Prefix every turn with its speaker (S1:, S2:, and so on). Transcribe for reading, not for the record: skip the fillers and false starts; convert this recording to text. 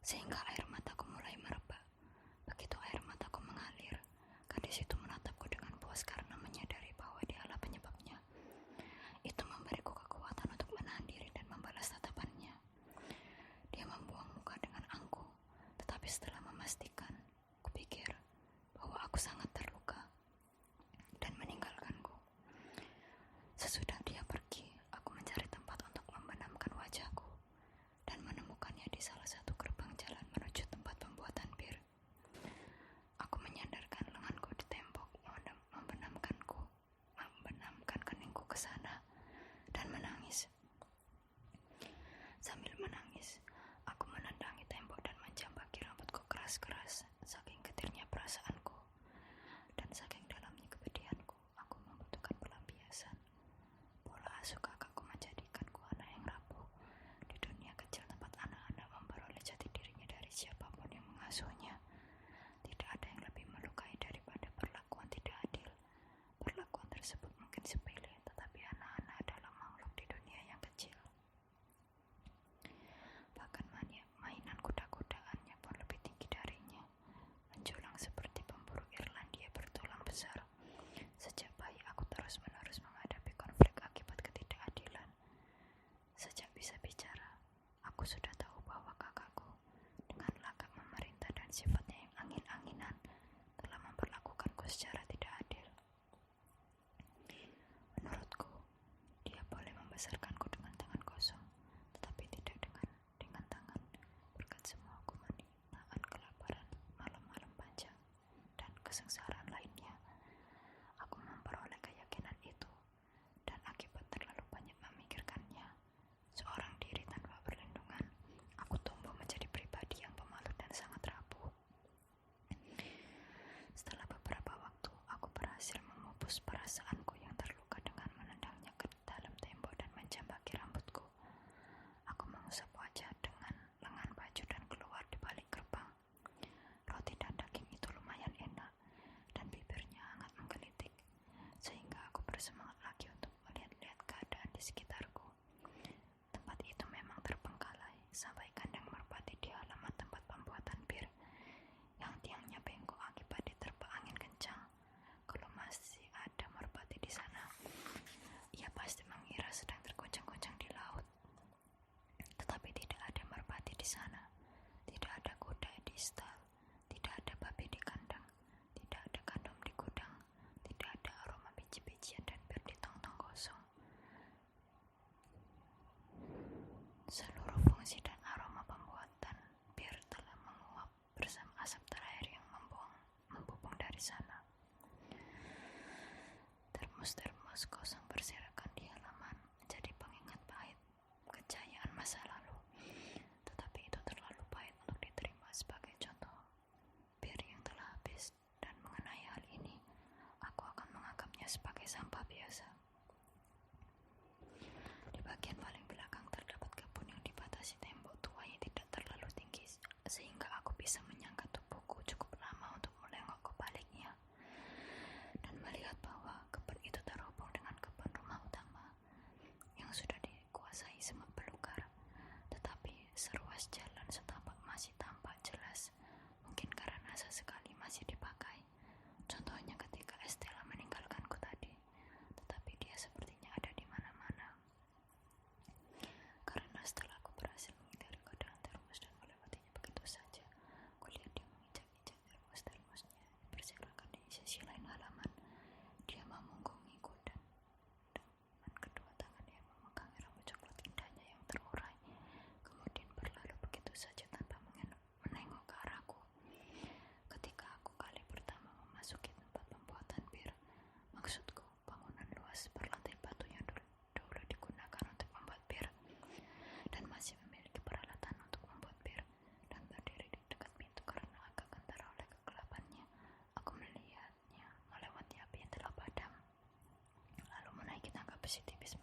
S1: sehingga air mataku mulai merebak. Begitu air mataku mengalir, gadis itu menatapku dengan puas karena menyadari bahwa dialah penyebabnya. Itu memberiku kekuatan untuk menahan diri dan membalas tatapannya. Dia membuang muka dengan angkuh, tetapi setelah memastikan, kupikir bahwa aku sangat terluka dan meninggalkanku. Sesudah dia pergi, aku mencari tempat untuk membenamkan wajahku dan menemukannya di salah satu gerbang jalan menuju tempat pembuatan bir. Aku menyandarkan lenganku di tembok, membenamkan keningku ke sana dan menangis. Sambil menangis, aku menendangi tembok dan menjambaki rambutku keras-keras, saking getirnya perasaanku dan saking dalamnya kepedihanku. Aku membutuhkan pelampiasan. Pola asuh kakakku menjadikanku anak yang rapuh di dunia kecil tempat anak-anak memperoleh jati dirinya dari siapapun yang mengasuhnya. Tidak ada yang lebih melukai daripada perlakuan tidak adil. Perlakuan tersebut mungkin sepele, tetapi anak-anak adalah makhluk di dunia yang kecil. Bahkan mainan kuda-kudaannya pun lebih tinggi darinya, menjulang seperti pemburu Irlandia bertulang besar. Sejak bayi aku terus-menerus menghadapi konflik akibat ketidakadilan. Sejak bisa bicara, aku sudah tahu bahwa kakakku, dengan lagak memerintah dan sifatnya yang angin-anginan, telah memperlakukanku secara tidak adil. Menurutku, dia boleh membesarkanku dengan tangan kosong, tetapi tidak dengan tangan, berkat semua hukuman nahan kelaparan, malam-malam panjang, dan kesengsaraan lainnya. Aku memperoleh keyakinan itu, dan akibat terlalu banyak memikirkannya, seorang diri tanpa perlindungan, aku tumbuh menjadi pribadi yang pemalu dan sangat rapuh. Setelah beberapa waktu, aku berhasil memupus perasaanku yang terluka dengan menendangnya ke dalam tembok dan menjambaki rambutku. Aku mengusap wajah dengan lengan baju dan keluar di balik gerbang. Roti dan daging itu lumayan enak, dan bibirnya hangat menggelitik, sehingga aku bersemangat lagi untuk melihat-lihat keadaan di sekitarku. Tempat itu memang terbengkalai, sampai kandang merpati di halaman tempat pembuatan bir, yang tiangnya bengkok akibat diterpa angin kencang. Kalau masih ada merpati di sana, ia pasti mengira sedang tergoncang-goncang di laut. Tetapi tidak ada merpati di sana, tidak ada kuda di stal, tidak ada babi di kandang, tidak ada gandum di gudang, tidak ada aroma biji-bijian dan bir di tong-tong kosong. Seluruh fungsi dan aroma pembuatan bir telah menguap bersama asap terakhir yang membubung dari sana. Termos-termos kosong berserakan di halaman menjadi pengingat pahit kejayaan masa lalu. Tetapi itu terlalu pahit untuk diterima sebagai contoh bir yang telah habis, dan mengenai hal ini, aku akan menganggapnya sebagai sampah biasa. Di bagian paling belakang terdapat kebun yang dibatasi tembok tua yang tidak terlalu tinggi, sehingga aku bisa menyangka tubuhku cukup lama untuk melengok ke baliknya dan melihat bahwa kebun itu terhubung dengan kebun rumah utama yang sudah dikuasai semak belukar. Tetapi seruas jalan setapak masih tampak jelas, mungkin karena sesekali masih dipakai. Contohnya ketika Estella meninggalkanku tadi, tetapi dia sepertinya ada di mana-mana. Karena setelah aku berhasil menghindari kodaran termos dan melewatinya begitu saja, kulihat dia menginjak-injak termos-termosnya berserakan di sisi lain halaman. Dia memunggungiku dan dengan kedua tangannya memegang rambut coklat indahnya yang terurai, kemudian berlalu begitu saja tanpa menengok ke arahku. Ketika aku kali pertama memasuki tempat pembuatan bir, maksudku bangunan luas berlantai batu yang dulu digunakan untuk membuat bir, dan masih memiliki peralatan untuk membuat bir, dan berdiri di dekat pintu karena agak gentar oleh kegelapannya, aku melihatnya melewati api yang telah padam, lalu menaiki tangga besi tipis